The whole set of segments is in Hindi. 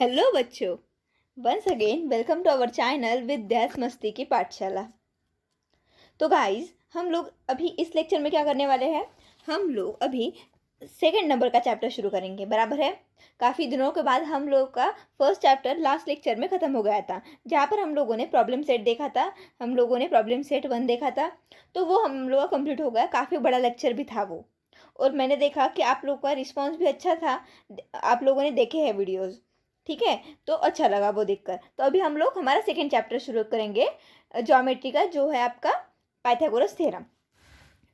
हेलो बच्चों, once again welcome to our channel विद्यास मस्ती की पाठशाला। तो गाइस, हम लोग अभी इस लेक्चर में क्या करने वाले हैं। हम लोग अभी सेकंड नंबर का चैप्टर शुरू करेंगे, बराबर है। काफ़ी दिनों के बाद हम लोग का फर्स्ट चैप्टर लास्ट लेक्चर में ख़त्म हो गया था, जहाँ पर हम लोगों ने प्रॉब्लम सेट देखा था। हम लोगों ने प्रॉब्लम सेट 1 देखा था, तो वो हम लोग का कंप्लीट हो गया। काफ़ी बड़ा लेक्चर भी था वो, और मैंने देखा कि आप लोग का रिस्पॉन्स भी अच्छा था। आप लोगों ने देखे हैं वीडियोज़, ठीक है, तो अच्छा लगा वो देखकर। तो अभी हम लोग हमारा सेकेंड चैप्टर शुरू करेंगे ज्योमेट्री का, जो है आपका पाइथागोरस थ्योरम।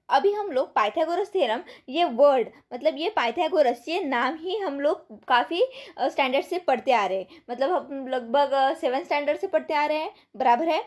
अभी हम लोग पाइथागोरस थ्योरम, ये वर्ड मतलब ये पाइथागोरस, ये नाम ही हम लोग काफ़ी स्टैंडर्ड से पढ़ते आ रहे हैं। मतलब हम लगभग 7 स्टैंडर्ड से पढ़ते आ रहे हैं, बराबर है।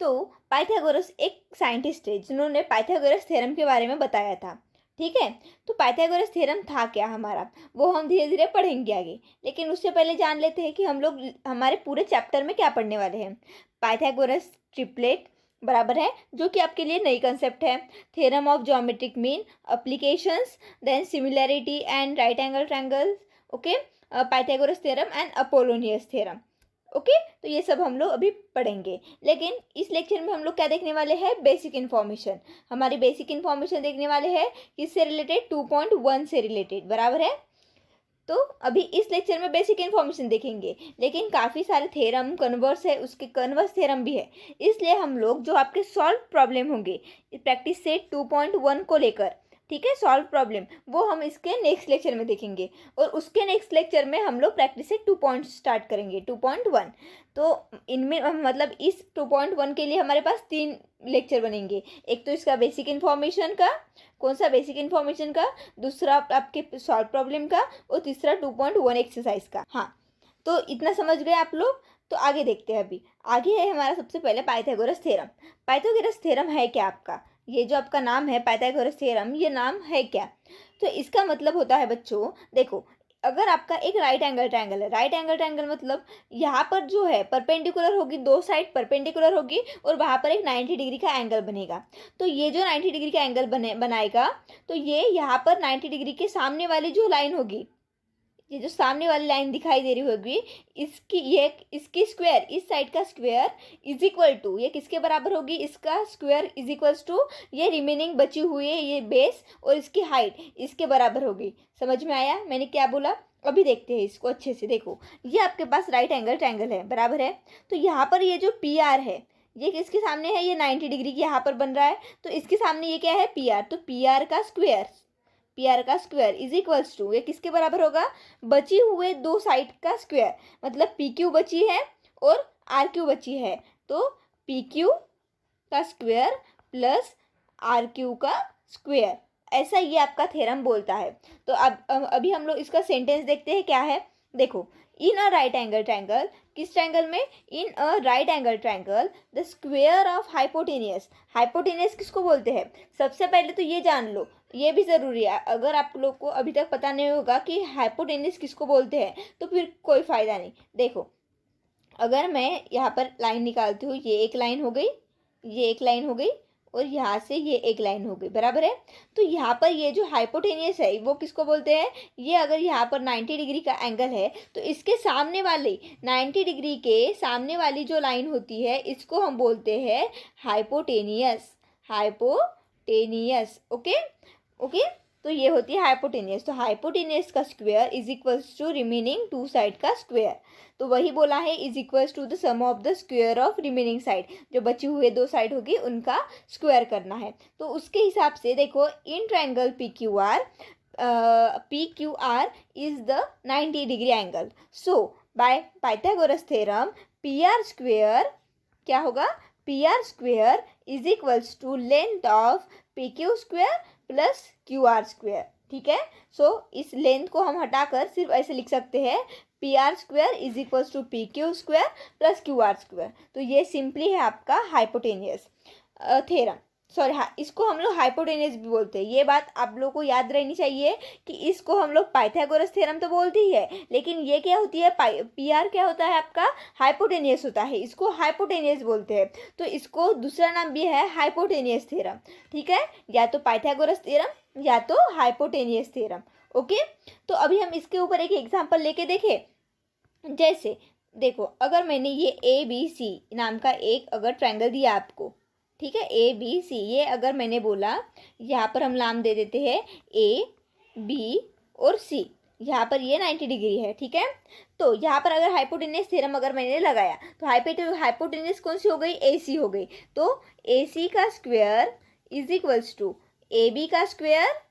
तो पाइथागोरस एक साइंटिस्ट है जिन्होंने पाइथागोरस थ्योरम के बारे में बताया था, ठीक है। तो पाइथागोरस थ्योरम था क्या हमारा, वो हम धीरे धीरे पढ़ेंगे आगे। लेकिन उससे पहले जान लेते हैं कि हम लोग हमारे पूरे चैप्टर में क्या पढ़ने वाले हैं। पाइथागोरस ट्रिपलेट, बराबर है, जो कि आपके लिए नई कंसेप्ट है। Theorem of geometric mean, applications, then similarity and right angle triangle, okay, Pythagoras theorem and Apollonius theorem, okay. तो ये सब हम लोग अभी पढ़ेंगे। लेकिन इस लेक्चर में हम लोग क्या देखने वाले हैं, बेसिक इन्फॉर्मेशन। हमारी बेसिक इन्फॉर्मेशन देखने वाले हैं किससे रिलेटेड, 2.1 से रिलेटेड, बराबर है। तो अभी इस लेक्चर में बेसिक इन्फॉर्मेशन देखेंगे, लेकिन काफ़ी सारे थ्योरम कन्वर्स है, उसके कन्वर्स थ्योरम भी है। इसलिए हम लोग जो आपके सॉल्व प्रॉब्लम होंगे प्रैक्टिस सेट 2.1 को लेकर, ठीक है, सॉल्व प्रॉब्लम, वो हम इसके नेक्स्ट लेक्चर में देखेंगे। और उसके नेक्स्ट लेक्चर में हम लोग प्रैक्टिस सेट 2 पॉइंट स्टार्ट करेंगे, 2.1। तो इनमें मतलब इस 2.1 के लिए हमारे पास 3 लेक्चर बनेंगे। एक तो इसका बेसिक इन्फॉर्मेशन का, कौन सा बेसिक इन्फॉर्मेशन का, दूसरा आपके सॉल्व प्रॉब्लम का, और तीसरा 2.1 एक्सरसाइज का। हाँ, तो इतना समझ गए आप लोग। तो आगे देखते हैं। अभी आगे है हमारा सबसे पहले पाइथागोरस थ्योरम। पाइथागोरस थ्योरम है क्या आपका, ये जो आपका नाम है पाइथागोरस थ्योरम, ये नाम है क्या। तो इसका मतलब होता है बच्चों, देखो, अगर आपका एक राइट एंगल ट्रायंगल है, राइट एंगल ट्रायंगल मतलब यहाँ पर जो है परपेंडिकुलर होगी, दो साइड परपेंडिकुलर होगी, और वहाँ पर एक 90 डिग्री का एंगल बनेगा। तो ये जो 90 डिग्री का एंगल बनाएगा, तो ये यहाँ पर 90 डिग्री के सामने वाली जो लाइन होगी, ये जो सामने वाली लाइन दिखाई दे रही होगी, इसकी स्क्वायर, इस साइड का स्क्वायर इज इक्वल टू, ये किसके बराबर होगी, इसका स्क्वायर इज इक्वल्स टू ये रिमेनिंग बची हुई है ये बेस, और इसकी हाइट इसके बराबर होगी। समझ में आया मैंने क्या बोला। अभी देखते हैं इसको अच्छे से। देखो, ये आपके पास राइट एंगल ट्रायंगल है, बराबर है। तो यहाँ पर ये जो पी आर है, ये किसके सामने है, ये 90 डिग्री की यहाँ पर बन रहा है, तो इसके सामने ये क्या है, पी आर। तो पी आर का स्क्वायर, पी आर का स्क्वायर इज इक्वल्स टू, ये किसके बराबर होगा, बची हुए दो साइड का स्क्वायर। मतलब पी क्यू बची है और आर क्यू बची है, तो पी क्यू का स्क्वायर प्लस आर क्यू का स्क्वायर, ऐसा ये आपका थ्योरम बोलता है। तो अब अभी हम लोग इसका सेंटेंस देखते हैं क्या है। देखो, in a right angle triangle, किस ट्रायंगल में, in a right angle triangle the square of hypotenuse. Hypotenuse किसको बोलते हैं, सबसे पहले तो ये जान लो, ये भी ज़रूरी है। अगर आप लोग को अभी तक पता नहीं होगा कि हाइपोटेनियस किसको बोलते हैं, तो फिर कोई फ़ायदा नहीं। देखो, अगर मैं यहाँ पर लाइन निकालती हूँ, ये एक लाइन हो गई, ये एक लाइन हो गई, और यहाँ से ये एक लाइन हो गई, बराबर है। तो यहाँ पर ये जो हाइपोटेनियस है वो किसको बोलते हैं, ये अगर यहाँ पर 90 डिग्री का एंगल है, तो इसके सामने वाली 90 डिग्री के सामने वाली जो लाइन होती है, इसको हम बोलते हैं हाइपोटेनियस। Hypotenuse, okay okay. तो ये होती है हाइपोटेनियस। तो हाइपोटेनियस का square is equals to remaining two side का स्क्वायर। तो वही बोला है, is equals to the sum of the square of remaining side, जो बची हुए दो साइड होगी उनका स्क्वायर करना है। तो उसके हिसाब से देखो, in triangle P Q R is the 90 degree angle. So by Pythagoras theorem P R square क्या होगा, P R square is equals to length of P Q square plus Q R square, ठीक है। सो इस लेंथ को हम हटाकर सिर्फ ऐसे लिख सकते हैं, P R square is equals to P Q square plus Q R square. तो ये सिंपली है आपका हाइपोटेनियस थ्योरम। सॉरी, हाँ, इसको हम लोग हाइपोटेनियस भी बोलते हैं। ये बात आप लोगों को याद रहनी चाहिए कि इसको हम लोग पाइथागोरस थ्योरम तो बोलते ही है, लेकिन ये क्या होती है, पी आर क्या होता है आपका, हाइपोटेनियस होता है, इसको हाइपोटेनियस बोलते हैं। तो इसको दूसरा नाम भी है हाइपोटेनियस थ्योरम, ठीक है, या तो पाइथागोरस थ्योरम या तो हाइपोटेनियस थ्योरम, ओके। तो अभी हम इसके ऊपर एक एग्जाम्पल लेके देखें। जैसे देखो, अगर मैंने ये ए बी सी नाम का एक अगर ट्रायंगल दिया आपको, ठीक है, ए बी सी, ये अगर मैंने बोला, यहाँ पर हम नाम दे देते हैं ए बी और सी, यहाँ पर ये 90 डिग्री है, ठीक है। तो यहाँ पर अगर हाइपोटेन्यूस थ्योरम अगर मैंने लगाया तो हाइपोटेन्यूस कौन सी हो गई, ए सी हो गई। तो ए सी का square is equals to A B का स्क्वायर,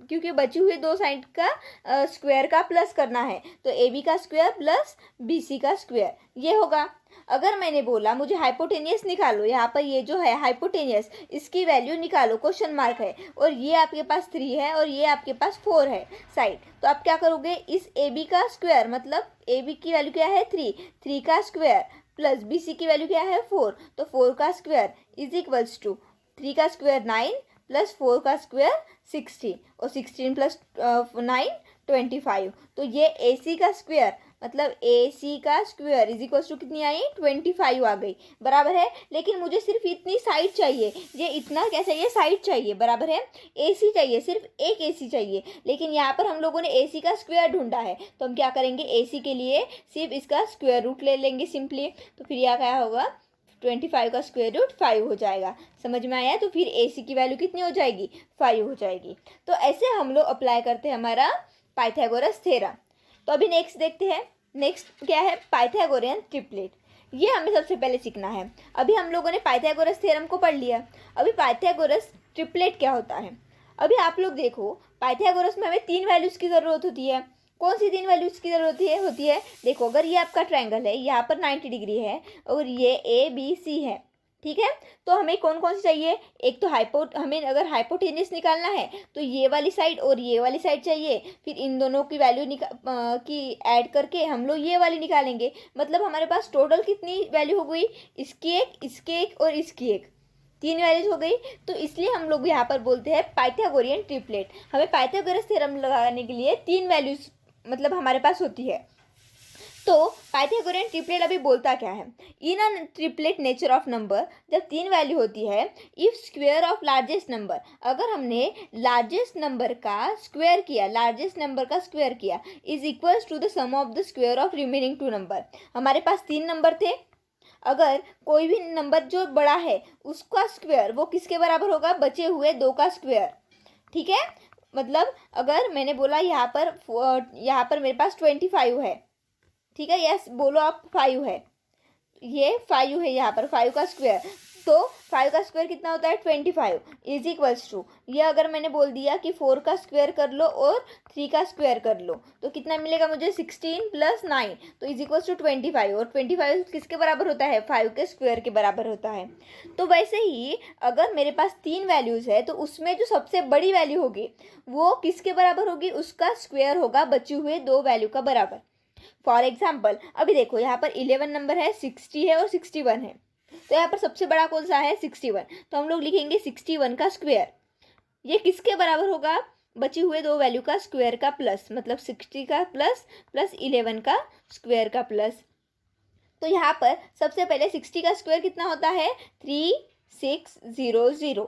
क्योंकि बची हुई दो साइड का स्क्वायर का प्लस करना है, तो ए बी का स्क्वायर प्लस बी सी का स्क्वायर, ये होगा। अगर मैंने बोला मुझे हाइपोटेनियस निकालो, यहाँ पर ये जो है हाइपोटेनियस, इसकी वैल्यू निकालो, क्वेश्चन मार्क है, और ये आपके पास 3 है और ये आपके पास 4 है साइड, तो आप क्या करोगे, इस ए बी का स्क्वायर, मतलब ए बी की वैल्यू क्या है 3 का स्क्वायर प्लस बी सी की वैल्यू क्या है 4, तो 4 का स्क्वायर इज इक्वल्स टू 3 का स्क्वायर 9 प्लस 4 का स्क्वायर 16, और 16 प्लस 9 25। तो ये ए सी का स्क्वायर, मतलब ए सी का स्क्वायर इज इक्वल्स टू कितनी आई, 25 आ गई, बराबर है। लेकिन मुझे सिर्फ इतनी साइड चाहिए, ये इतना क्या चाहिए, साइड चाहिए, बराबर है। ए सी चाहिए, सिर्फ एक ए सी चाहिए, लेकिन यहाँ पर हम लोगों ने ए सी का स्क्वायर ढूंढा है, तो हम क्या करेंगे, ए सी के लिए सिर्फ इसका स्क्वायर रूट ले लेंगे सिंपली, तो फिर यह क्या होगा, 25 का स्क्वायर रूट 5 हो जाएगा। समझ में आया, तो फिर ए सी की वैल्यू कितनी हो जाएगी, 5 हो जाएगी। तो ऐसे हम लोग अप्लाई करते हैं हमारा पाइथागोरस थ्योरम। तो अभी नेक्स्ट देखते हैं, नेक्स्ट क्या है, पाइथागोरियन ट्रिपलेट। ये हमें सबसे पहले सीखना है। अभी हम लोगों ने पाइथागोरस थ्योरम को पढ़ लिया, अभी पाइथागोरस ट्रिपलेट क्या होता है। अभी आप लोग देखो, पाइथागोरस में हमें 3 वैल्यूज़ की ज़रूरत होती है। कौन सी 3 वैल्यूज़ की ज़रूरत होती है, देखो, अगर ये आपका ट्रायंगल है, यहाँ पर 90 डिग्री है और ये ए बी सी है, ठीक है, तो हमें कौन कौन सी चाहिए, एक तो हमें अगर हाइपोटेन्यूस निकालना है तो ये वाली साइड और ये वाली साइड चाहिए, फिर इन दोनों की वैल्यू की ऐड करके हम लोग ये वाली निकालेंगे। मतलब हमारे पास टोटल कितनी वैल्यू हो गई, इसके एक और इसकी एक, 3 वैल्यूज हो गई। तो इसलिए हम लोग यहाँ पर बोलते हैं पाइथागोरियन ट्रिपलेट। हमें पाइथागोरस थ्योरम लगाने के लिए 3 वैल्यूज मतलब हमारे पास होती है। तो पाइथागोरियन ट्रिपलेट अभी बोलता क्या है, in a triplet nature of number, जब 3 वैल्यू होती है, if square of largest number, अगर हमने लार्जेस्ट नंबर का स्क्वायर किया, लार्जेस्ट नंबर का स्क्वायर किया, is equals to the sum of the square of remaining 2 number. हमारे पास 3 नंबर थे, अगर कोई भी नंबर जो बड़ा है उसका स्क्वायर वो किसके बराबर होगा, बचे हुए 2 का स्क्वायर, ठीक है। मतलब अगर मैंने बोला यहाँ पर मेरे पास 25 है, ठीक है, यस बोलो आप, 5 है, ये 5 है, यहाँ पर 5 का स्क्वायर, तो 5 का स्क्वायर कितना होता है 25 इज इक्वल्स टू, ये अगर मैंने बोल दिया कि 4 का स्क्वायर कर लो और 3 का स्क्वायर कर लो, तो कितना मिलेगा मुझे, 16 प्लस 9, तो इज इक्वल्स टू 25, और 25 किसके बराबर होता है, 5 के स्क्वायर के बराबर होता है। तो वैसे ही अगर मेरे पास 3 वैल्यूज़ है, तो उसमें जो सबसे बड़ी वैल्यू होगी वो किसके बराबर होगी, उसका स्क्वायर होगा बचे हुए 2 वैल्यू का बराबर। फॉर एग्जाम्पल अभी देखो, यहाँ पर 11 नंबर है, 60 है और 61 है, तो यहाँ पर सबसे बड़ा कौन सा है, 61, तो हम लोग लिखेंगे 61 का स्क्वायर, ये किसके बराबर होगा, बची हुए 2 वैल्यू का स्क्वायर का प्लस, मतलब 60 का प्लस प्लस 11 का स्क्वायर का प्लस। तो यहाँ पर सबसे पहले 60 का स्क्वायर कितना होता है, 3600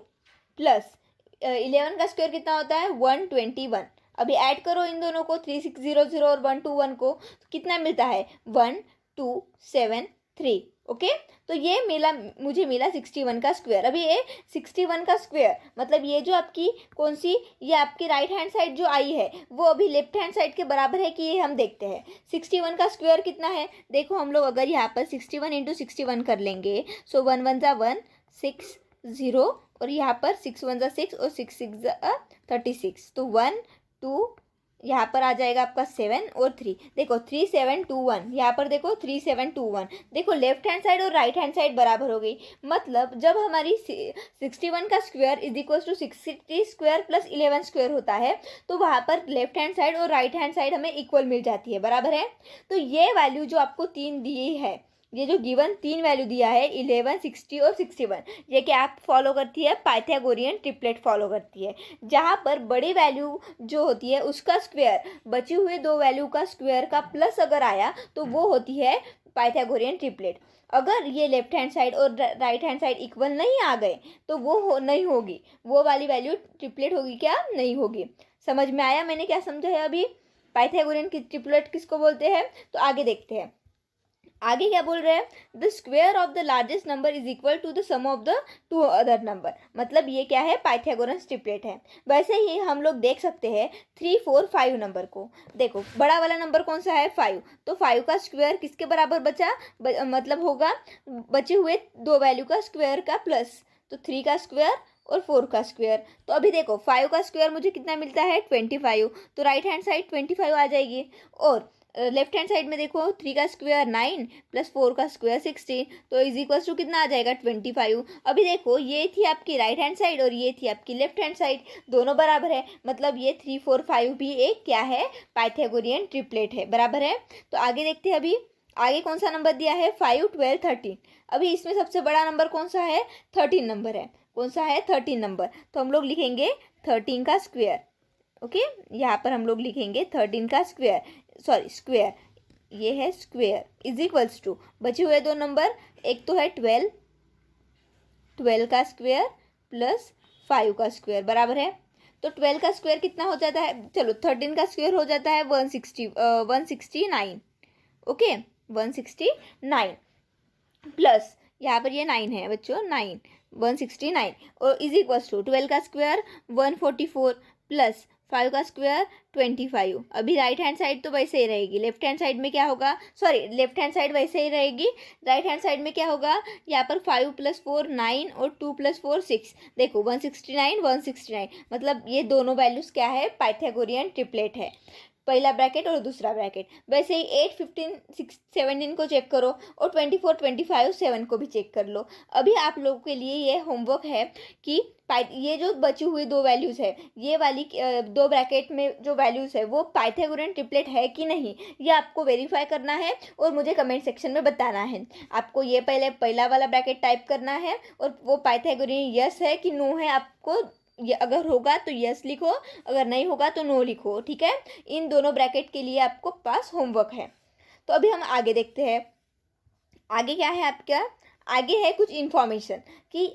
प्लस 11 का स्क्वायर कितना होता है, 121। अभी ऐड करो इन दोनों को, 3600 और 121 को, तो कितना मिलता है, 1273। ओके, तो ये मुझे मिला 61 का स्क्वायर। अभी ये 61 का स्क्वायर मतलब ये जो आपकी कौन सी, ये आपकी राइट हैंड साइड जो आई है वो अभी लेफ्ट हैंड साइड के बराबर है कि ये हम देखते हैं। 61 का स्क्वायर कितना है, देखो हम लोग अगर यहाँ पर 61 इंटू 61 कर लेंगे, सो 1 1 जा 1 6 0, और यहाँ पर 6 1 जा 6 और 6 6 जा 36, तो 1 2 यहाँ पर आ जाएगा आपका 7 और 3, देखो 3721, यहाँ पर देखो 3721, देखो लेफ्ट हैंड साइड और राइट हैंड साइड बराबर हो गई। मतलब जब हमारी 61 का square is equal to 60 square plus 11 square होता है, तो वहाँ पर लेफ्ट हैंड साइड और राइट हैंड साइड हमें इक्वल मिल जाती है, बराबर है। तो ये वैल्यू जो आपको 3 दी है, ये जो गिवन 3 वैल्यू दिया है 11 60 और 61, ये क्या आप फॉलो करती है, पाइथागोरियन ट्रिपलेट फॉलो करती है, जहाँ पर बड़ी वैल्यू जो होती है उसका स्क्वायर बचे हुए 2 वैल्यू का स्क्वायर का प्लस अगर आया तो वो होती है पाइथागोरियन ट्रिपलेट। अगर ये लेफ्ट हैंड साइड और राइट हैंड साइड इक्वल नहीं आ गए तो वो नहीं होगी, वो वाली वैल्यू ट्रिपलेट होगी क्या, नहीं होगी। समझ में आया मैंने क्या समझा है अभी। पाइथागोरियन की ट्रिपलेट किसको बोलते हैं, तो आगे देखते हैं। आगे क्या बोल रहे हैं, the square of the largest number is equal to the sum of the two other number. मतलब ये क्या है, पाइथागोरस ट्रिपलेट है। वैसे ही हम लोग देख सकते हैं 3, 4, 5 नंबर को। देखो बड़ा वाला नंबर कौन सा है, 5, तो 5 का स्क्वायर किसके बराबर बचा, मतलब होगा बचे हुए दो वैल्यू का स्क्वायर का प्लस, तो 3 का स्क्वायर और 4 का स्क्वायर। तो अभी देखो 5 का स्क्वायर मुझे कितना मिलता है, 25, तो राइट हैंड साइड 25 आ जाएगी। और लेफ्ट हैंड साइड में देखो 3 का स्क्वायर 9 प्लस 4 का स्क्वायर 16, तो इज इक्वल टू कितना आ जाएगा, 25। अभी देखो ये थी आपकी राइट हैंड साइड और ये थी आपकी लेफ्ट हैंड साइड, दोनों बराबर है, मतलब ये 3, 4, 5 भी एक क्या है, पाइथागोरियन ट्रिपलेट है, बराबर है। तो आगे देखते हैं, अभी आगे कौन सा नंबर दिया है, 5, 12, 13। अभी इसमें सबसे बड़ा नंबर कौन सा है, 13 नंबर है। कौन सा है, 13 नंबर, तो हम लोग लिखेंगे 13 का स्क्वायर। ओके, यहाँ पर हम लोग लिखेंगे 13 का स्क्वायर, सॉरी स्क्वायर, ये है स्क्वायर, इज इक्वल्स टू बचे हुए दो नंबर, एक तो है 12, 12 का स्क्वायर प्लस 5 का स्क्वायर, बराबर है। तो 12 का स्क्वायर कितना हो जाता है, चलो 13 का स्क्वायर हो जाता है 169। ओके, 169 प्लस यहाँ पर ये 9 है बच्चों, 9, 169 और इज इक्वल्स टू 12 का स्क्वायर 144 प्लस 5 का स्क्वायर 25। अभी राइट हैंड साइड तो वैसे ही रहेगी, लेफ्ट हैंड साइड में क्या होगा, सॉरी लेफ्ट हैंड साइड वैसे ही रहेगी, राइट हैंड साइड में क्या होगा, यहाँ पर 5 + 4 9 और 2 + 4 6। देखो 169, 169, मतलब ये दोनों वैल्यूज़ क्या है, पाइथागोरियन ट्रिपलेट है, पहला ब्रैकेट और दूसरा ब्रैकेट। वैसे ही 8, 15, 6, 17 को चेक करो और 24, 25, 7 को भी चेक कर लो। अभी आप लोगों के लिए ये होमवर्क है कि ये जो बची हुई दो वैल्यूज़ है, ये वाली दो ब्रैकेट में जो वैल्यूज़ है वो पाइथागोरियन ट्रिपलेट है कि नहीं, ये आपको वेरीफाई करना है और मुझे कमेंट सेक्शन में बताना है। आपको ये पहला वाला ब्रैकेट टाइप करना है और वो पाइथागोरियन यस है कि नो है, आपको ये अगर होगा तो यस लिखो, अगर नहीं होगा तो नो लिखो, ठीक है। इन दोनों ब्रैकेट के लिए आपको पास होमवर्क है। तो अभी हम आगे देखते हैं, आगे क्या है आपका, आगे है कुछ इन्फॉर्मेशन कि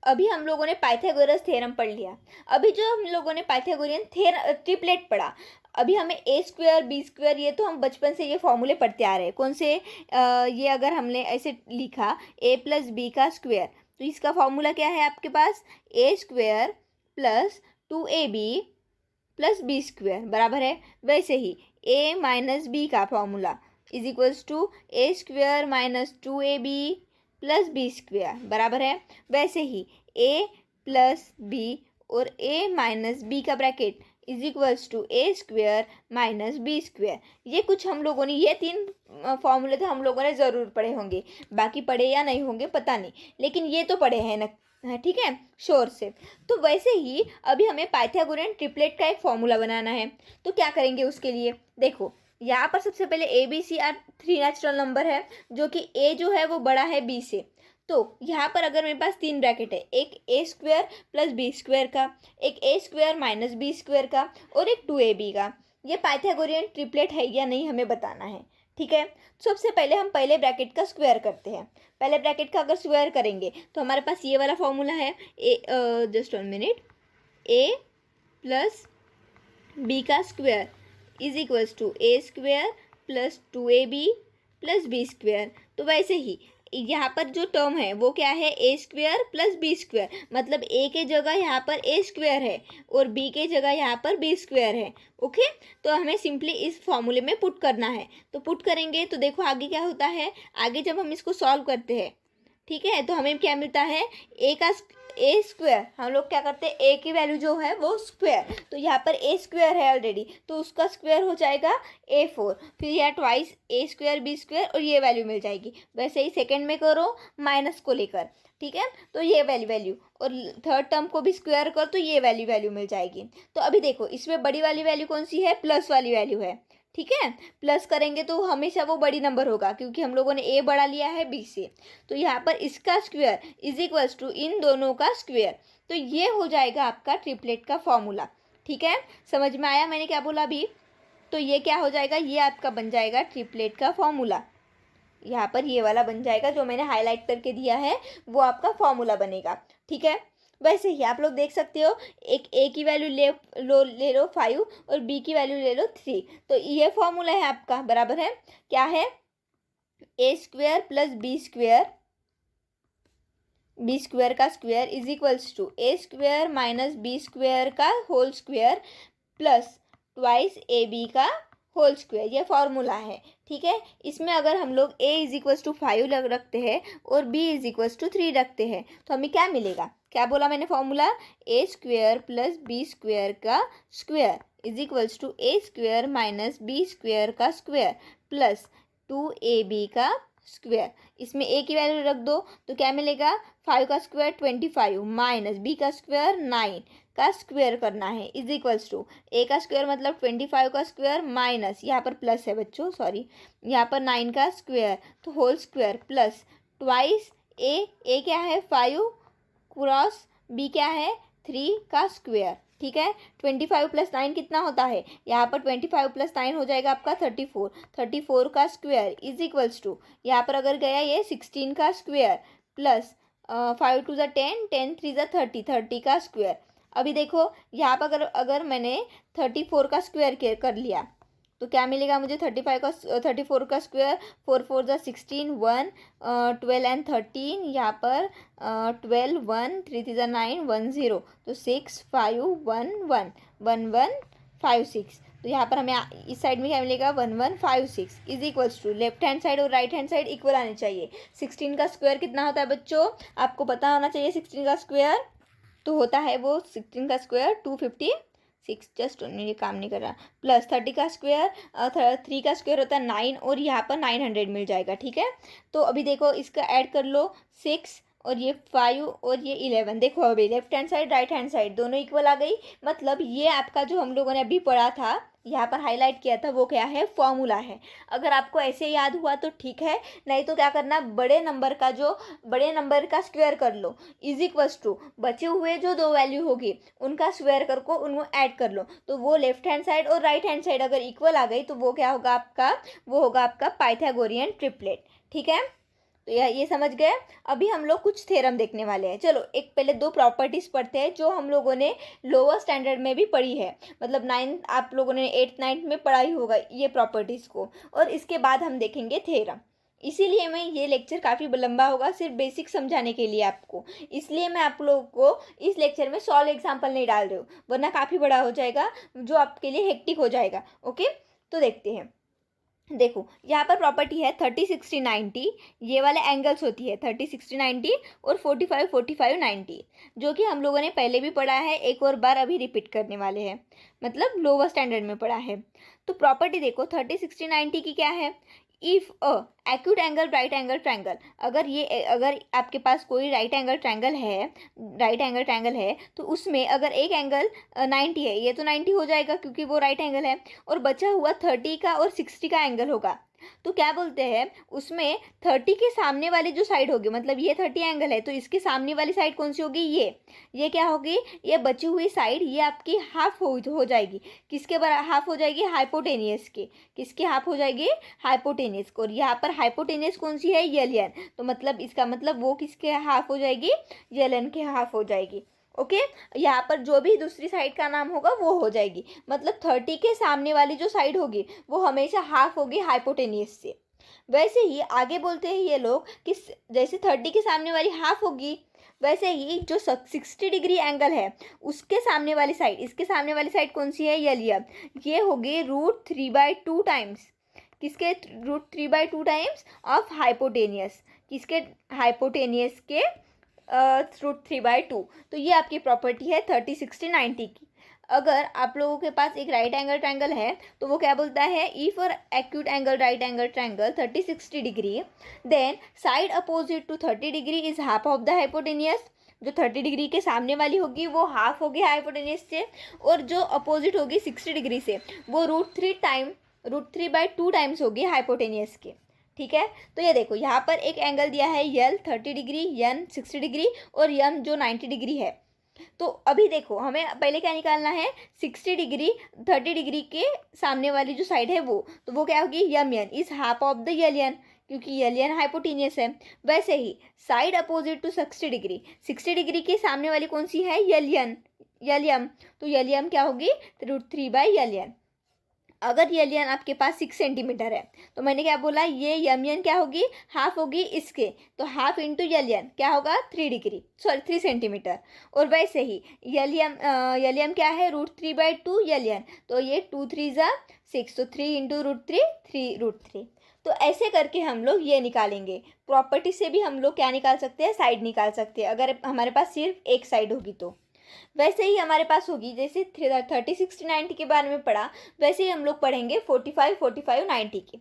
अभी हम लोगों ने पाइथागोरस थ्योरम पढ़ लिया। अभी जो हम लोगों ने पाइथागोरियन ट्रिपलेट पढ़ा, अभी हमें ए स्क्वायर बी स्क्वायर, ये तो हम बचपन से ये फॉर्मूले पढ़ते आ रहे हैं। कौन से, ये अगर हमने ऐसे लिखा a + b का स्क्वायर, तो इसका फॉर्मूला क्या है आपके पास, a square plus 2ab plus B square, बराबर है। वैसे ही a - b का formula is equals to a square minus 2ab plus B square, बराबर है। वैसे ही a + b और a - b का bracket is equals to a square minus B square. ये कुछ हम लोगों ने, ये 3 फॉर्मूले तो हम लोगों ने ज़रूर पढ़े होंगे, बाकी पढ़े या नहीं होंगे पता नहीं, लेकिन ये तो पढ़े हैं ना, ठीक है, श्योर से। तो वैसे ही अभी हमें पाइथागोरियन ट्रिपलेट का एक फॉर्मूला बनाना है। तो क्या करेंगे उसके लिए, देखो यहाँ पर सबसे पहले A B C R 3 natural number है, जो कि ए जो है वो बड़ा है बी से। तो यहाँ पर अगर मेरे पास 3 ब्रैकेट है, एक a square plus B square का, एक a square minus B square का और एक 2ab का, ये पाइथागोरियन ट्रिपलेट है या नहीं हमें बताना है, ठीक है। सबसे पहले हम पहले ब्रैकेट का स्क्वायर करते हैं। पहले ब्रैकेट का अगर स्क्वायर करेंगे तो हमारे पास ये वाला फॉर्मूला है, जस्ट 1 मिनट, a + b का square is equals to a square plus 2ab plus B square. तो वैसे ही यहाँ पर जो टर्म है वो क्या है, a square plus B square, मतलब a के जगह यहाँ पर a स्क्वायर है और b के जगह यहाँ पर b स्क्वायर है। ओके, तो हमें सिंपली इस फॉर्मूले में पुट करना है। तो पुट करेंगे तो देखो आगे क्या होता है, आगे जब हम इसको सॉल्व करते हैं, ठीक है, तो हमें क्या मिलता है, ए स्क्वायर, हम लोग क्या करते हैं, ए की वैल्यू जो है वो स्क्वायर, तो यहाँ पर ए स्क्वायर है ऑलरेडी, तो उसका स्क्वायर हो जाएगा a4, फिर यहाँ ट्वाइस ए स्क्वायर बी स्क्वायर और ये वैल्यू मिल जाएगी। वैसे ही सेकंड में करो माइनस को लेकर, ठीक है, तो ये वैल्यू और थर्ड टर्म को भी स्क्वायर कर तो ये वैल्यू मिल जाएगी। तो अभी देखो इसमें बड़ी वाली वैल्यू कौन सी है, प्लस वाली वैल्यू है, ठीक है। प्लस करेंगे तो हमेशा वो बड़ी नंबर होगा क्योंकि हम लोगों ने ए बड़ा लिया है बी से, तो यहाँ पर इसका स्क्वायर इज इक्वल्स टू इन दोनों का स्क्वायर। तो ये हो जाएगा आपका ट्रिपलेट का फॉर्मूला, ठीक है। समझ में आया मैंने क्या बोला अभी, तो ये क्या हो जाएगा, ये आपका बन जाएगा ट्रिपलेट का फॉर्मूला। यहाँ पर ये वाला बन जाएगा जो मैंने हाईलाइट करके दिया है, वो आपका फॉर्मूला बनेगा, ठीक है। वैसे ही आप लोग देख सकते हो, एक ए की वैल्यू ले लो 5 और बी की वैल्यू ले लो 3। तो ये फॉर्मूला है आपका, बराबर है क्या है, A square plus B square का square is equals to A square minus B square का whole square plus twice A B का होल स्क्वेयर। ये फॉर्मूला है, ठीक है। इसमें अगर हम लोग a इज इक्वल्स टू 5 रखते हैं और b इज इक्वल्स टू 3 रखते हैं तो हमें क्या मिलेगा, क्या बोला मैंने formula, a square plus B square का square is equals to A square minus B square का स्क्वेयर प्लस 2ab का स्क्वेयर। इसमें a की वैल्यू रख दो तो क्या मिलेगा, 5 का स्क्वायर 25 माइनस b का स्क्वायर 9 का स्क्वायर करना है इज इक्वल्स टू a का स्क्वायर मतलब 25 का स्क्वायर माइनस, यहाँ पर प्लस है बच्चों सॉरी, यहाँ पर 9 का स्क्वायर तो whole square plus twice a क्या है 5 क्रॉस b क्या है 3 का स्क्वायर, ठीक है। 25 प्लस 9 कितना होता है, यहाँ पर 25 प्लस 9 हो जाएगा आपका 34 का स्क्वायर इज इक्वल्स टू, यहाँ पर अगर गया ये 16 का स्क्वायर प्लस 5 टू ज़ा 10, 10 3 ज़ा 30 का स्क्वायर। अभी देखो यहाँ पर अगर मैंने 34 का स्क्वायर कर लिया तो क्या मिलेगा मुझे, 34 का स्क्वायर 4 4 ज़ा 16 1 12 एंड 13, यहाँ पर 12 1 3 3 ज़ा 9 1 0 तो 6 5 1 1 1 1 5 6। तो यहाँ पर हमें इस साइड में क्या मिलेगा 1 1 5 6 is equals to, left hand side और राइट हैंड साइड इक्वल आने चाहिए। 16 का स्क्वायर कितना होता है बच्चों, आपको पता होना चाहिए 16 का स्क्वायर, तो होता है वो 16 का स्क्वायर 256, जस्ट मेरे काम नहीं कर रहा, प्लस 30 का स्क्वायर 3 का स्क्वायर होता है 9 और यहाँ पर 900 मिल जाएगा, ठीक है। तो अभी देखो इसका ऐड कर लो 6 और ये 5 और ये 11, देखो अभी left hand side right hand side दोनों इक्वल आ गई। मतलब ये आपका जो हम लोगों ने अभी पढ़ा था, यहाँ पर हाईलाइट किया था, वो क्या है, फॉर्मूला है। अगर आपको ऐसे याद हुआ तो ठीक है, नहीं तो क्या करना, बड़े नंबर का स्क्वायर कर लो इज इक्वल्स टू बचे हुए जो दो वैल्यू होगी उनका स्क्वायर करको उनको ऐड कर लो, तो वो लेफ्ट हैंड साइड और राइट हैंड साइड अगर इक्वल आ गई तो वो क्या होगा आपका, वो होगा आपका पाइथागोरियन ट्रिपलेट, ठीक है। तो ये समझ गए। अभी हम लोग कुछ थ्योरम देखने वाले हैं। चलो एक पहले दो प्रॉपर्टीज पढ़ते हैं जो हम लोगों ने लोअर स्टैंडर्ड में भी पढ़ी है, मतलब 9th आप लोगों ने 8th 9th में पढ़ा ही होगा ये प्रॉपर्टीज को, और इसके बाद हम देखेंगे थ्योरम। इसीलिए मैं ये लेक्चर काफ़ी लंबा होगा, सिर्फ बेसिक समझाने के लिए आपको, इसलिए मैं आप लोगों को इस लेक्चर में सॉल्व एग्जाम्पल नहीं डाल रही हूँ, वरना काफ़ी बड़ा हो जाएगा जो आपके लिए हेक्टिक हो जाएगा। ओके, तो देखते हैं। देखो यहाँ पर प्रॉपर्टी है 30 60 90, ये वाले एंगल्स होती है 30 60 90 और 45 45 90, जो कि हम लोगों ने पहले भी पढ़ा है, एक और बार अभी रिपीट करने वाले हैं, मतलब लोअर स्टैंडर्ड में पढ़ा है। तो प्रॉपर्टी देखो 30 60 90 की क्या है, if a acute angle right angle triangle, अगर आपके पास कोई राइट एंगल ट्रायंगल है तो उसमें अगर एक एंगल 90 है, ये तो 90 हो जाएगा क्योंकि वो राइट एंगल है, और बचा हुआ 30 का और 60 का एंगल होगा, तो क्या बोलते हैं उसमें 30 के सामने वाली जो साइड होगी, मतलब ये 30 एंगल है तो इसके सामने वाली साइड कौन सी होगी, ये क्या होगी, ये बची हुई साइड ये आपकी हाफ हो जाएगी, किसके हाफ हो जाएगी, हाइपोटेनियस के, किसके हाफ हो जाएगी, हाइपोटेनियस को, और यहाँ पर हाइपोटेनियस कौन सी है, एलियन, तो मतलब इसका मतलब वो किसके हाफ हो जाएगी, एलियन के हाफ हो जाएगी। ओके, यहाँ पर जो भी दूसरी साइड का नाम होगा वो हो जाएगी, मतलब 30 के सामने वाली जो साइड होगी वो हमेशा हाफ होगी हाइपोटेनियस से। वैसे ही आगे बोलते हैं ये लोग कि जैसे 30 के सामने वाली हाफ होगी, वैसे ही जो 60 डिग्री एंगल है उसके सामने वाली साइड, इसके सामने वाली साइड कौन सी है, ये होगी √3/2 टाइम्स, किसके, √3/2 टाइम्स ऑफ हाइपोटेनियस, किसके, हाइपोटेनियस के √3/2। तो ये आपकी प्रॉपर्टी है 30 60 90 की। अगर आप लोगों के पास एक राइट एंगल ट्रायंगल है तो वो क्या बोलता है, ई for acute angle right angle triangle 30 60 degree, then side opposite to 30 degree is half of the hypotenuse, जो 30 डिग्री के सामने वाली होगी वो हाफ होगी हाइपोटेनियस से, और जो अपोजिट होगी 60 डिग्री से वो √3/2 टाइम्स होगी हाइपोटेनियस के, ठीक है। तो ये देखो यहाँ पर एक एंगल दिया है यल 30 डिग्री, यन 60 डिग्री और यम जो 90 डिग्री है। तो अभी देखो हमें पहले क्या निकालना है, 60 डिग्री 30 डिग्री के सामने वाली जो साइड है वो, तो वो क्या होगी, M N is half of the LN, क्योंकि एलियन हाइपोटेनियस है। वैसे ही side opposite to 60 degree, 60 degree के सामने वाली कौन सी है? Alien, allium. तो एलियम क्या होगी? √3/एलियन। अगर ये एलियन आपके पास 6 सेंटीमीटर है तो मैंने क्या बोला, ये यमियन क्या होगी? हाफ होगी इसके, तो हाफ इंटू एलियन क्या होगा? 3 सेंटीमीटर। और वैसे ही एलियम क्या है? √3/2 एलियन, तो ये 2 3 ज़ा 6, तो 3 इंटू √3, 3√3। तो ऐसे करके हम लोग ये निकालेंगे। प्रॉपर्टी से भी हम लोग क्या निकाल सकते हैं? साइड निकाल सकते हैं, अगर हमारे पास सिर्फ एक साइड होगी तो। वैसे ही हमारे पास होगी, जैसे 30 60 90 के बारे में पढ़ा, वैसे ही हम लोग पढ़ेंगे 45 45 90 की।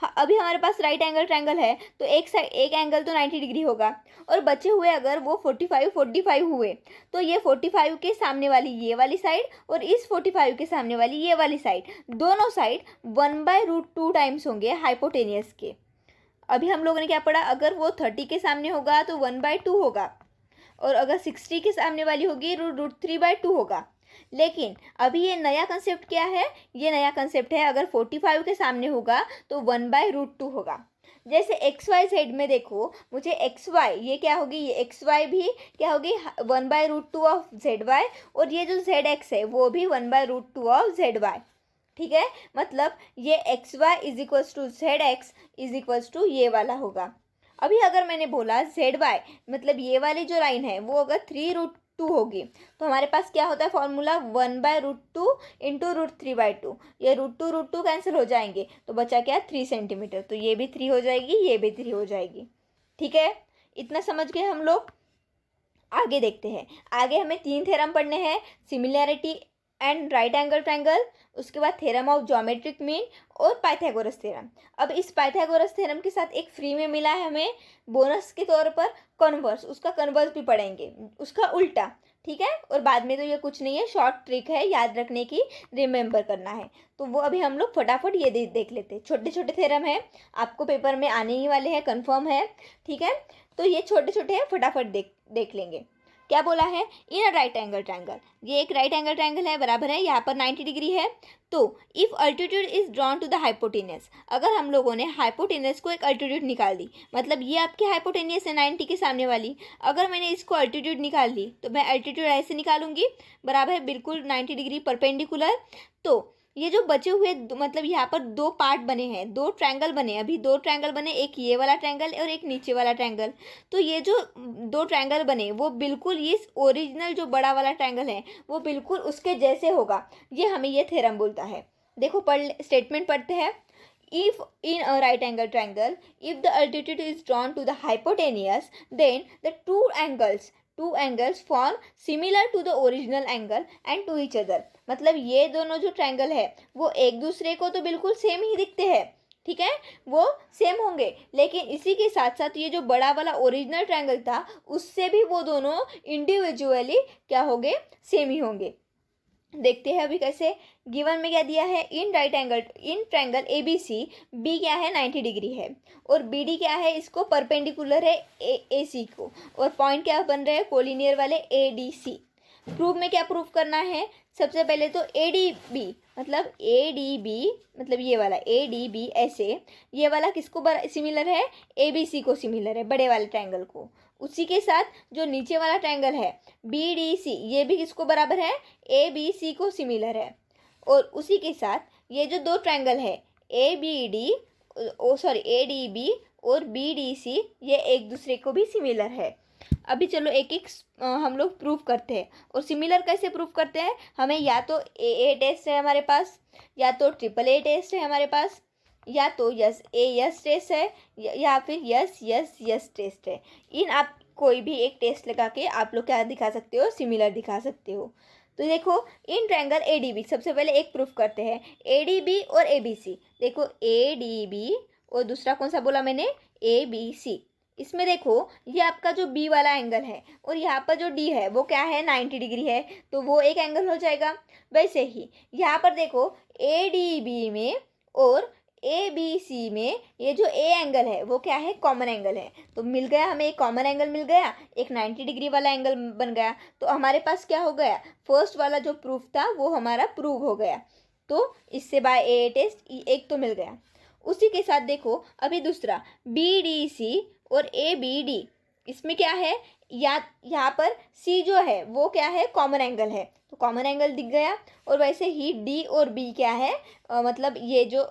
अभी हमारे पास राइट एंगल ट्रायंगल है, तो एक एंगल तो 90 डिग्री होगा, और बचे हुए अगर वो 45 45 हुए, तो ये 45 के सामने वाली ये वाली साइड और इस 45 के सामने वाली ये वाली साइड, दोनों साइड 1/√2 टाइम्स होंगे हाइपोटेनियस के। अभी हम लोगों ने क्या पढ़ा? अगर वो 30 के सामने होगा तो 1/2 होगा, और अगर 60 के सामने वाली होगी √3/2 होगा। लेकिन अभी ये नया कंसेप्ट क्या है? ये नया कंसेप्ट है, अगर 45 के सामने होगा तो 1/√2 होगा। जैसे XY Z में देखो, मुझे XY ये क्या होगी? ये XY भी क्या होगी? 1/√2 ऑफ ZY, और ये जो ZX है वो भी 1/√2 ऑफ ZY। ठीक है, मतलब ये XY is equals to ZX is equals to ये वाला होगा। अभी अगर मैंने बोला ZY, मतलब ये वाली जो लाइन है वो अगर 3√2 होगी, तो हमारे पास क्या होता है फॉर्मूला? 1/√2 इंटू √3/2। ये √2 कैंसिल हो जाएंगे, तो बचा क्या? 3 सेंटीमीटर। तो ये भी 3 हो जाएगी, ये भी 3 हो जाएगी। ठीक है, इतना समझ गए हम लोग। आगे देखते हैं। आगे हमें 3 थ्योरम पढ़ने हैं, similarity and right angle triangle, उसके बाद थ्योरम ऑफ ज्योमेट्रिक मीन और पाइथागोरस थ्योरम। अब इस पाइथागोरस थ्योरम के साथ एक फ्री में मिला है हमें बोनस के तौर पर कन्वर्स, उसका कन्वर्स भी पढ़ेंगे, उसका उल्टा। ठीक है, और बाद में तो ये कुछ नहीं है, शॉर्ट ट्रिक है याद रखने की, रिमेंबर करना है। तो वो अभी हम लोग फटाफट ये देख लेते हैं। छोटे छोटे थ्योरम है, आपको पेपर में आने ही वाले हैं, कन्फर्म है। ठीक है, तो ये छोटे छोटे हैं, फटाफट देख लेंगे। क्या बोला है? In a right angle triangle, ये एक राइट एंगल ट्रायंगल है, बराबर है, यहाँ पर 90 डिग्री है। तो if altitude is drawn to the hypotenuse, अगर हम लोगों ने हाइपोटेनियस को एक अल्टीट्यूड निकाल दी, मतलब ये आपकी हाइपोटेनियस है 90 के सामने वाली, अगर मैंने इसको अल्टीट्यूड निकाल ली तो मैं अल्टीट्यूड ऐसे निकालूंगी, बराबर है, बिल्कुल 90 डिग्री परपेंडिकुलर। तो ये जो बचे हुए मतलब यहाँ पर 2 पार्ट बने हैं, 2 ट्रायंगल बने, अभी 2 ट्रायंगल बने, एक ये वाला ट्रायंगल और एक नीचे वाला ट्रायंगल। तो ये जो 2 ट्रायंगल बने वो बिल्कुल इस ओरिजिनल जो बड़ा वाला ट्रायंगल है वो बिल्कुल उसके जैसे होगा, ये हमें ये थ्योरम बोलता है। देखो स्टेटमेंट पढ़ते हैं। If in a right angle triangle, if the altitude is drawn to the hypotenuse, then the two angles form similar to the original angle and to each other। मतलब ये दोनों जो ट्रायंगल है वो एक दूसरे को तो बिल्कुल सेम ही दिखते हैं, ठीक है, वो सेम होंगे, लेकिन इसी के साथ साथ ये जो बड़ा वाला ओरिजिनल ट्रायंगल था उससे भी वो दोनों इंडिविजुअली क्या होंगे? सेम ही होंगे। देखते हैं अभी कैसे। गिवन में क्या दिया है? इन ट्रायंगल ABC, बी क्या है? 90 डिग्री है, और BD क्या है? इसको परपेंडिकुलर है AC को, और पॉइंट क्या बन रहे हैं? कोलिनियर वाले ADC। प्रूफ में क्या प्रूफ करना है? सबसे पहले तो ADB, मतलब ये वाला ADB ऐसे, ये वाला किसको सिमिलर है? ABC को सिमिलर है, बड़े वाले ट्रायंगल को। उसी के साथ जो नीचे वाला ट्रायंगल है BDC, ये भी किसको बराबर है? ABC को सिमिलर है। और उसी के साथ ये जो 2 ट्रायंगल है ADB और BDC, ये एक दूसरे को भी सिमिलर है। अभी चलो एक एक हम लोग प्रूफ करते हैं। और सिमिलर कैसे प्रूफ करते हैं? हमें या तो AA टेस्ट है हमारे पास, या तो AAA टेस्ट है हमारे पास, या तो यस टेस्ट है, या फिर यस टेस्ट है। इन आप कोई भी एक टेस्ट लगा के आप लोग क्या दिखा सकते हो? सिमिलर दिखा सकते हो। तो देखो इन ट्रायंगल ADB, सबसे पहले एक प्रूफ करते हैं, ADB और ABC। देखो ADB और दूसरा कौन सा बोला मैंने? ABC। इसमें देखो ये आपका जो B वाला एंगल है और यहाँ पर जो D है वो क्या है? 90 डिग्री है, तो वो एक एंगल हो जाएगा। वैसे ही यहाँ पर देखो ADB में और ABC में ये जो A एंगल है वो क्या है? कॉमन एंगल है, तो मिल गया हमें, एक कॉमन एंगल मिल गया, एक 90 डिग्री वाला एंगल बन गया। तो हमारे पास क्या हो गया? फर्स्ट वाला जो प्रूफ था वो हमारा प्रूव हो गया। तो इससे बाय AA टेस्ट एक तो मिल गया। उसी के साथ देखो अभी दूसरा BDC और ABD, इसमें क्या है, यहाँ पर C जो है वो क्या है, कॉमन एंगल है, तो कॉमन एंगल दिख गया। और वैसे ही D और B क्या है, मतलब ये जो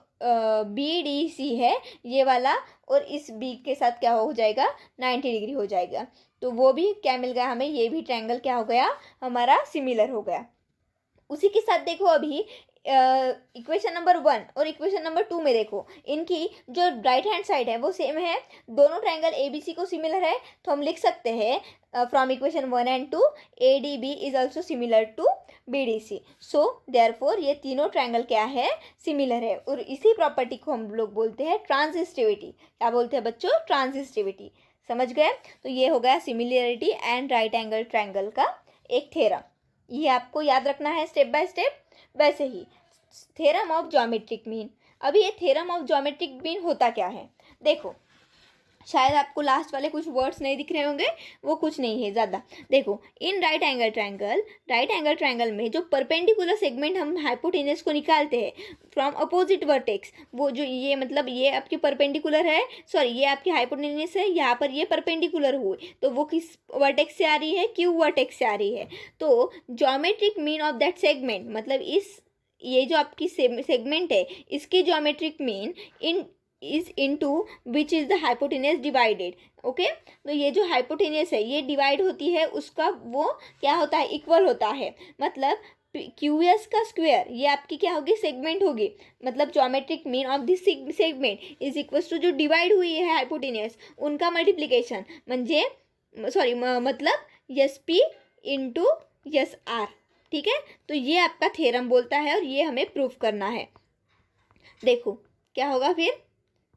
BDC है ये वाला, और इस B के साथ क्या हो जाएगा, 90 डिग्री हो जाएगा। तो वो भी क्या मिल गया हमें, ये भी ट्रायंगल क्या हो गया हमारा, सिमिलर हो गया। उसी के साथ देखो अभी इक्वेशन नंबर 1 और इक्वेशन नंबर 2 में देखो इनकी जो राइट हैंड साइड है वो सेम है, दोनों ट्रायंगल ABC को सिमिलर है, तो हम लिख सकते हैं from equation 1 and 2 ADB is also similar to BDC। So therefore ये तीनों ट्रायंगल क्या है, सिमिलर है। और इसी प्रॉपर्टी को हम लोग बोलते हैं ट्रांजिस्टिविटी। क्या बोलते हैं बच्चों, ट्रांजिस्टिविटी। समझ गए? तो ये हो गया similarity and right angle triangle का एक थ्योरम, ये आपको याद रखना है स्टेप बाय स्टेप। वैसे ही थ्योरम ऑफ ज्योमेट्रिक मीन, अभी ये थ्योरम ऑफ ज्योमेट्रिक मीन होता क्या है, देखो शायद आपको लास्ट वाले कुछ वर्ड्स नहीं दिख रहे होंगे, वो कुछ नहीं है ज़्यादा। देखो इन राइट एंगल ट्रायंगल में जो परपेंडिकुलर सेगमेंट हम हाइपोटेनस को निकालते हैं फ्रॉम अपोजिट वर्टेक्स, वो जो ये मतलब ये आपकी परपेंडिकुलर है, सॉरी ये आपकी हाइपोटेनस है, यहाँ पर ये परपेंडिकुलर हुई, तो वो किस वर्टेक्स से आ रही है, क्यू वर्टेक्स से आ रही है। तो geometric mean of that segment, मतलब इस ये जो आपकी सेगमेंट है इसकी geometric mean in is into which is the hypotenuse divided. Okay, तो ये जो हाइपोटेनस है ये डिवाइड होती है, उसका वो क्या होता है, इक्वल होता है। मतलब QS का स्क्वायर ये आपकी क्या होगी, सेगमेंट होगी, मतलब geometric mean of this segment is equals to जो डिवाइड हुई है हाइपोटेनस उनका मल्टीप्लिकेशन, म्हणजे सॉरी मतलब SP इंटू SR। ठीक है, तो ये आपका थ्योरम बोलता है और ये हमें प्रूफ करना है। देखो क्या होगा फिर,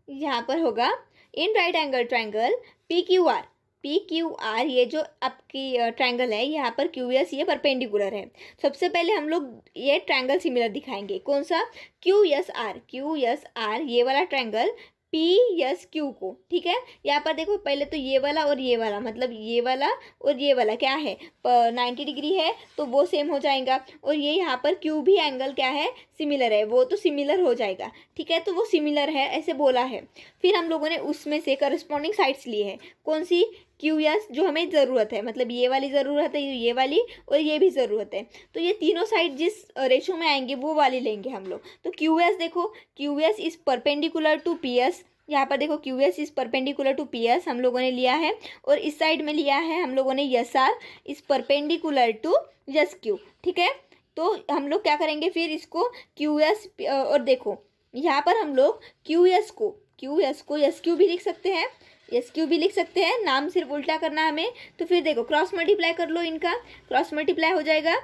यहाँ पर होगा इन राइट एंगल ट्रायंगल PQR ये जो आपकी ट्रायंगल है, यहाँ पर QS ये परपेंडिकुलर है। सबसे पहले हम लोग ये ट्रायंगल सिमिलर दिखाएंगे, कौन सा, QSR ये वाला ट्रायंगल PSQ को। ठीक है, यहाँ पर देखो पहले तो ये वाला और ये वाला, मतलब ये वाला और ये वाला क्या है 90 डिग्री है, तो वो सेम हो जाएगा। और ये यहाँ पर Q भी एंगल क्या है, सिमिलर है, वो तो सिमिलर हो जाएगा। ठीक है, तो वो सिमिलर है ऐसे बोला है। फिर हम लोगों ने उसमें से करस्पॉन्डिंग साइड्स लिए हैं, कौन सी, QS जो हमें ज़रूरत है, मतलब ये वाली ज़रूरत है, ये वाली और ये भी ज़रूरत है, तो ये तीनों साइड जिस रेशो में आएंगे वो वाली लेंगे हम लोग। तो QS देखो, QS is perpendicular to PS, यहाँ पर देखो QS is perpendicular to PS हम लोगों ने लिया है, और इस साइड में लिया है हम लोगों ने SR is perpendicular to SQ। ठीक है, तो हम लोग क्या करेंगे फिर इसको QS और देखो यहाँ पर हम लोग QS को SQ भी लिख सकते हैं, SQ भी लिख सकते हैं, नाम सिर्फ उल्टा करना है हमें। तो फिर देखो क्रॉस मल्टीप्लाई कर लो, इनका क्रॉस मल्टीप्लाई हो जाएगा,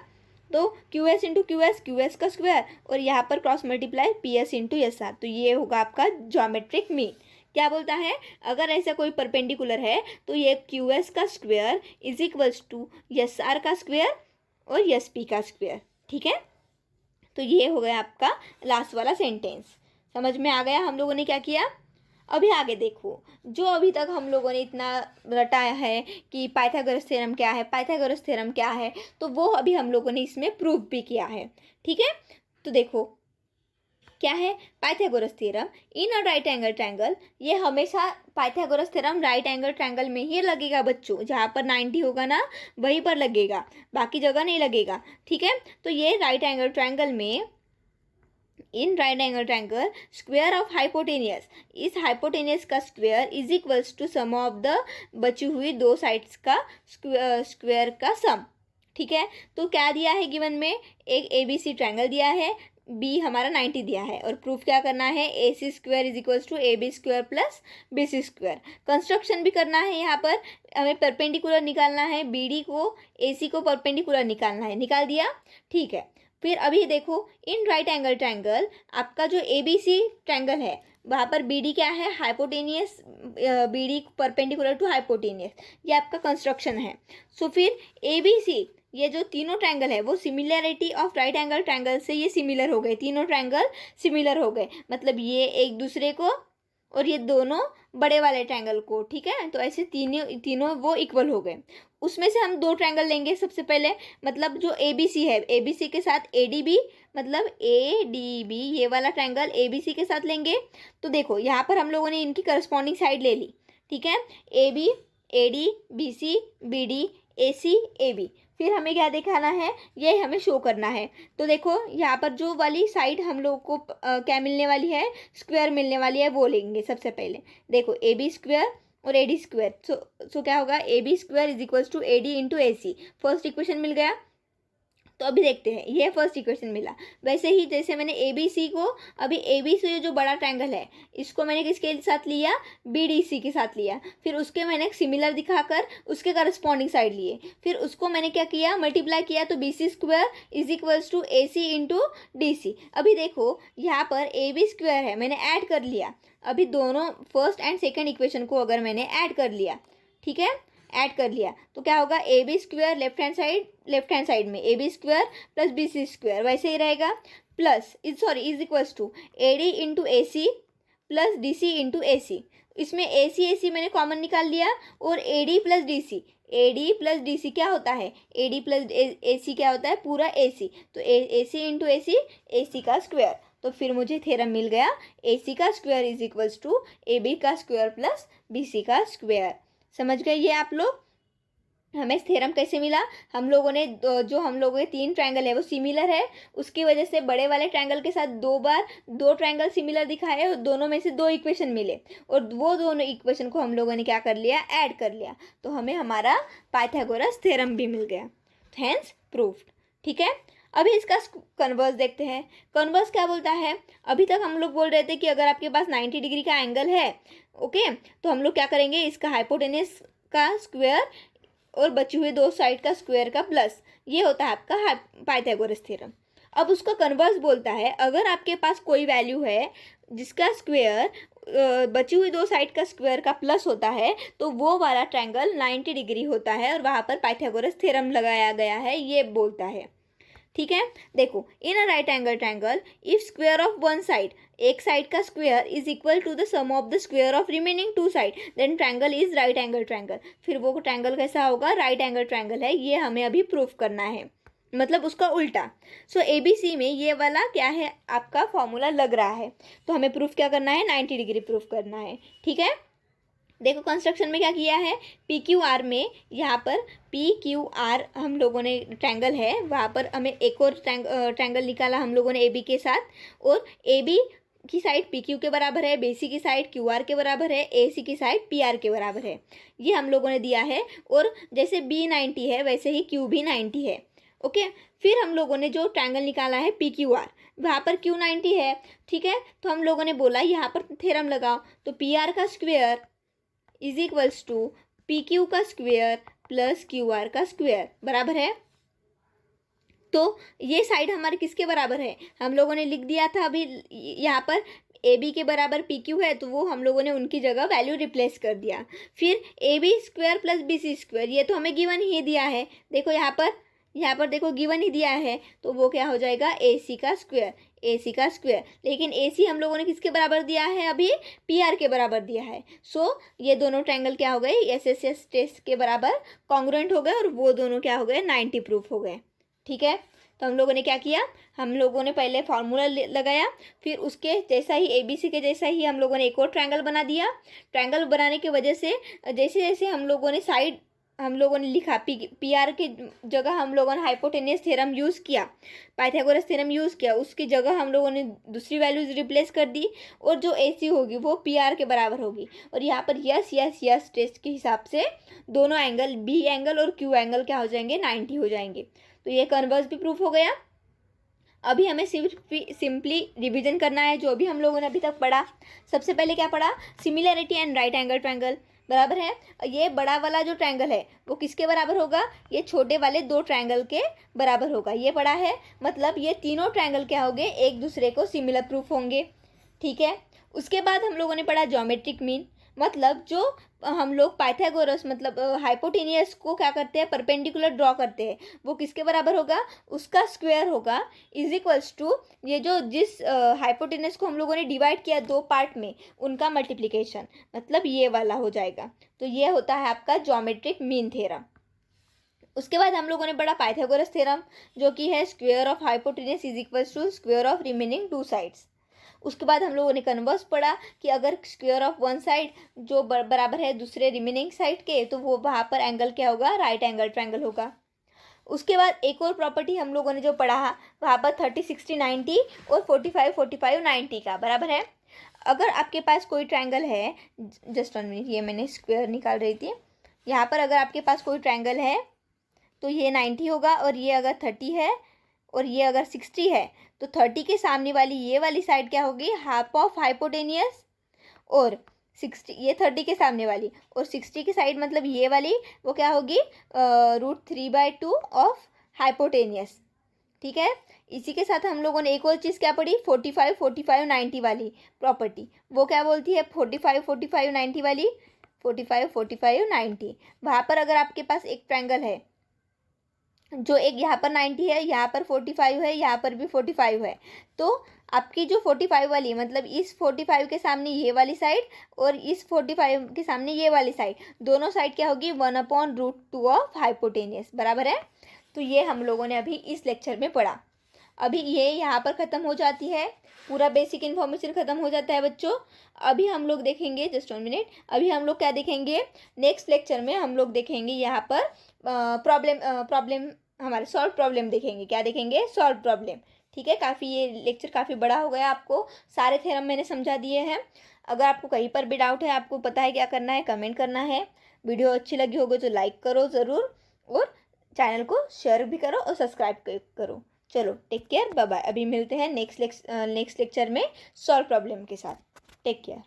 तो QS इंटू QS का स्क्वायर, और यहाँ पर cross multiply PS into SR, तो ये होगा आपका ज्योमेट्रिक मीन। क्या बोलता है, अगर ऐसा कोई परपेंडिकुलर है तो ये QS का square is equals to SR का स्क्वायर और SP का स्क्वायर। ठीक है, तो ये हो गया आपका लास्ट वाला सेंटेंस। समझ में आ गया हम लोगों ने क्या किया। अभी आगे देखो, जो अभी तक हम लोगों ने इतना रटाया है कि पाइथागोरस थ्योरम क्या है, तो वो अभी हम लोगों ने इसमें प्रूफ भी किया है। ठीक है, तो देखो क्या है, Pythagoras theorem in a right angle triangle, ये हमेशा Pythagoras theorem right angle triangle में ही लगेगा बच्चों, जहाँ पर 90 होगा ना वहीं पर लगेगा, बाकी जगह नहीं लगेगा। ठीक है, तो ये राइट एंगल ट्रायंगल में in right angle triangle square of hypotenuse, इस हाइपोटेनियस का square is equals to sum of the बची हुई दो साइड्स का स्क्वायर का सम। ठीक है, तो क्या दिया है गिवन में, एक ABC ट्रायंगल दिया है, B हमारा 90 दिया है, और प्रूफ क्या करना है, AC square is equals to AB square plus BC square. Construction भी करना है, यहाँ पर हमें परपेंडिकुलर निकालना है, BD को AC को परपेंडिकुलर निकालना है, निकाल दिया। ठीक है, फिर अभी देखो इन राइट एंगल ट्रायंगल आपका जो ABC ट्रायंगल है वहाँ पर BD क्या है, hypotenuse, BD perpendicular to hypotenuse, ये आपका कंस्ट्रक्शन है। सो फिर ABC ये जो तीनों ट्रायंगल है वो similarity of right angle triangle से ये सिमिलर हो गए, तीनों ट्रायंगल सिमिलर हो गए, मतलब ये एक दूसरे को और ये दोनों बड़े वाले ट्रायंगल को। ठीक है, तो ऐसे तीनों वो इक्वल हो गए। उसमें से हम दो ट्रायंगल लेंगे सबसे पहले, मतलब जो ए बी सी है, ए बी सी के साथ ए डी बी, मतलब ए डी बी ये वाला ट्रायंगल ए बी सी के साथ लेंगे। तो देखो यहाँ पर हम लोगों ने इनकी करस्पॉन्डिंग साइड ले ली, ठीक है, A B, A D, B C, B D, A C, A B. फिर हमें क्या दिखाना है, ये हमें शो करना है। तो देखो यहाँ पर जो वाली साइड हम लोग को क्या मिलने वाली है, स्क्वायर मिलने वाली है, वो लेंगे सबसे पहले। देखो ए बी स्क्वायर और ए डी स्क्वायर, सो क्या होगा, A B square is equals to A D into A C. First equation मिल गया। तो अभी देखते हैं, ये फर्स्ट इक्वेशन मिला। वैसे ही जैसे मैंने ए बी सी को, अभी ए बी सी जो बड़ा ट्रायंगल है इसको मैंने किसके साथ लिया, बी डी सी के साथ लिया। फिर उसके मैंने सिमिलर दिखाकर उसके करस्पॉन्डिंग साइड लिए। फिर उसको मैंने क्या किया, मल्टीप्लाई किया, तो B C square is equals to A C into D C. अभी देखो यहाँ पर ए बी स्क्वायर है, मैंने ऐड कर लिया। अभी दोनों फर्स्ट एंड सेकेंड इक्वेशन को अगर मैंने ऐड कर लिया, ठीक है, ऐड कर लिया, तो क्या होगा, A B square left hand side में A B square plus B C square वैसे ही रहेगा, plus is equals to A D into A C plus D C into A C. इसमें ए सी मैंने कॉमन निकाल लिया, और A D plus D C, A D plus D C क्या होता है, ए डी प्लस ए सी क्या होता है, पूरा ए सी। तो A C into A C का स्क्वायर। तो फिर मुझे थ्योरम मिल गया, ए सी का square is equals to A B का स्क्वायर प्लस बी सी का स्क्वायर। समझ गए ये आप लोग। हमें थ्योरम कैसे मिला, हम लोगों ने जो हम लोगों के तीन ट्रायंगल है वो सिमिलर है, उसकी वजह से बड़े वाले ट्रायंगल के साथ दो बार दो ट्रायंगल सिमिलर दिखाए और दोनों में से दो इक्वेशन मिले, और वो दोनों इक्वेशन को हम लोगों ने क्या कर लिया, ऐड कर लिया। तो हमें हमारा पाइथागोरस थ्योरम भी मिल गया, हेंस प्रूफ्ड। ठीक है, अभी इसका कन्वर्स देखते हैं। कन्वर्स क्या बोलता है, अभी तक हम लोग बोल रहे थे कि अगर आपके पास 90 डिग्री का एंगल है, ओके, तो हम लोग क्या करेंगे, इसका हाइपोटेनस का स्क्वायर और बची हुई दो साइड का स्क्वायर का प्लस, ये होता है आपका पाइथागोरस थ्योरम। अब उसका कन्वर्स बोलता है, अगर आपके पास कोई वैल्यू है जिसका स्क्वायर बची हुई दो साइड का स्क्वायर का प्लस होता है, तो वो वाला ट्रायंगल 90 डिग्री होता है और वहाँ पर पाइथागोरस थ्योरम लगाया गया है, ये बोलता है। ठीक है, देखो, in a right angle triangle if square of one side, एक साइड का square is equal to the sum of the square of remaining two side, then triangle is right angle triangle. फिर वो ट्रायंगल कैसा होगा, राइट एंगल ट्रायंगल है, ये हमें अभी प्रूफ करना है, मतलब उसका उल्टा। सो ABC में ये वाला क्या है, आपका फॉर्मूला लग रहा है, तो हमें प्रूफ क्या करना है, 90 डिग्री प्रूफ करना है। ठीक है, देखो कंस्ट्रक्शन में क्या किया है, PQR में, यहाँ पर PQR हम लोगों ने ट्रायंगल है, वहाँ पर हमें एक और ट्रायंगल निकाला हम लोगों ने AB के साथ, और AB की साइड PQ के बराबर है, BC की साइड QR के बराबर है, AC की साइड PR के बराबर है, ये हम लोगों ने दिया है। और जैसे B 90 है वैसे ही Q भी 90 है, ओके। फिर हम लोगों ने जो ट्रायंगल निकाला है PQR, वहाँ पर Q 90 है, ठीक है, तो हम लोगों ने बोला यहाँ पर थ्योरम लगाओ, तो PR का square is equals to PQ का स्क्वायर प्लस QR का स्क्वायर बराबर है। तो ये साइड हमारे किसके बराबर है, हम लोगों ने लिख दिया था अभी, यहाँ पर AB के बराबर PQ है, तो वो हम लोगों ने उनकी जगह वैल्यू रिप्लेस कर दिया। फिर AB square plus BC square, ये तो हमें गिवन ही दिया है, देखो यहाँ पर देखो गिवन ही दिया है, तो वो क्या हो जाएगा, AC का स्क्वायर। लेकिन AC हम लोगों ने किसके बराबर दिया है, अभी PR के बराबर दिया है। सो ये दोनों ट्रायंगल क्या हो गए, SSS टेस्ट के बराबर कॉन्ग्रुएंट हो गए, और वो दोनों क्या हो गए, 90 प्रूफ हो गए। ठीक है, तो हम लोगों ने क्या किया, हम लोगों ने पहले फार्मूला लगाया, फिर उसके जैसा ही ABC के जैसा ही हम लोगों ने एक और ट्रायंगल बना दिया। ट्रायंगल बनाने की वजह से जैसे जैसे हम लोगों ने साइड हम लोगों ने लिखा, PR की जगह हम लोगों ने हाइपोटेनस थ्योरम यूज़ किया, पाइथागोरस थ्योरम यूज़ किया, उसकी जगह हम लोगों ने दूसरी वैल्यूज रिप्लेस कर दी, और जो AC होगी वो PR के बराबर होगी। और यहाँ पर यस टेस्ट के हिसाब से दोनों एंगल B एंगल और Q एंगल क्या हो जाएंगे, 90 हो जाएंगे। तो ये कन्वर्स भी प्रूफ हो गया। अभी हमें सिंपली रिवीजन करना है जो भी हम लोगों ने अभी तक पढ़ा। सबसे पहले क्या पढ़ा, similarity and right angle triangle बराबर है। ये बड़ा वाला जो ट्रायंगल है वो किसके बराबर होगा, ये छोटे वाले दो ट्रायंगल के बराबर होगा, ये पढ़ा है। मतलब ये तीनों ट्रायंगल क्या होंगे, एक दूसरे को सिमिलर प्रूफ होंगे। ठीक है, उसके बाद हम लोगों ने पढ़ा ज्योमेट्रिक मीन, मतलब जो हम लोग पाइथागोरस मतलब हाइपोटेनियस को क्या करते हैं, परपेंडिकुलर ड्रॉ करते हैं, वो किसके बराबर होगा, उसका स्क्वायर होगा, इज इक्वल्स टू ये जो जिस हाइपोटेनियस को हम लोगों ने डिवाइड किया दो पार्ट में, उनका मल्टीप्लिकेशन, मतलब ये वाला हो जाएगा। तो ये होता है आपका ज्योमेट्रिक मीन थ्योरम। उसके बाद हम लोगों ने पढ़ा पाइथागोरस थ्योरम, जो कि है square of hypotenuse is equals to square of remaining two sides. उसके बाद हम लोगों ने कन्वर्स पढ़ा कि अगर स्क्वायर ऑफ वन साइड जो बराबर है दूसरे रिमेनिंग साइड के, तो वो वहाँ पर एंगल क्या होगा, राइट एंगल ट्रायंगल होगा। उसके बाद एक और प्रॉपर्टी हम लोगों ने जो पढ़ा वहाँ पर 30 60 90 और 45 45 90 का बराबर है। अगर आपके पास कोई ट्रायंगल है, जस्ट 1 मिनट, ये मैंने स्क्वायर निकाल रही थी। यहाँ पर अगर आपके पास कोई ट्रायंगल है तो ये 90 होगा, और ये अगर 30 है और ये अगर 60 है, तो 30 के सामने वाली ये वाली साइड क्या होगी, हाफ ऑफ हाइपोटेनियस, और 60 ये 30 के सामने वाली, और 60 की साइड मतलब ये वाली, वो क्या होगी, √3/2 ऑफ हाइपोटेनियस। ठीक है। इसी के साथ हम लोगों ने एक और चीज़ क्या पढ़ी, 45 45 90 वाली प्रॉपर्टी। वो क्या बोलती है, 45 45 90 वाली, 45 45 90। वहाँ पर अगर आपके पास एक ट्रायंगल है जो एक यहाँ पर 90 है, यहाँ पर 45 है, यहाँ पर भी 45 है, तो आपकी जो 45 वाली मतलब इस 45 के सामने ये वाली साइड और इस 45 के सामने ये वाली साइड, दोनों साइड क्या होगी, 1/√2 ऑफ हाइपोटेनियस बराबर है। तो ये हम लोगों ने अभी इस लेक्चर में पढ़ा। अभी ये यहाँ पर ख़त्म हो जाती है, पूरा बेसिक इन्फॉर्मेशन ख़त्म हो जाता है बच्चों। अभी हम लोग देखेंगे, जस्ट 1 मिनट, अभी हम लोग क्या देखेंगे, नेक्स्ट लेक्चर में हम लोग देखेंगे यहाँ पर प्रॉब्लम हमारे सॉल्व प्रॉब्लम देखेंगे। क्या देखेंगे, सॉल्व प्रॉब्लम। ठीक है। काफ़ी ये लेक्चर काफ़ी बड़ा हो गया, आपको सारे थ्योरम मैंने समझा दिए हैं। अगर आपको कहीं पर भी डाउट है, आपको पता है क्या करना है, कमेंट करना है। वीडियो अच्छी लगी होगी तो लाइक करो ज़रूर, और चैनल को शेयर भी करो और सब्सक्राइब करो। चलो टेक केयर, बाय बाय। अभी मिलते हैं नेक्स्ट लेक्चर में सॉल्व प्रॉब्लम के साथ। Take care.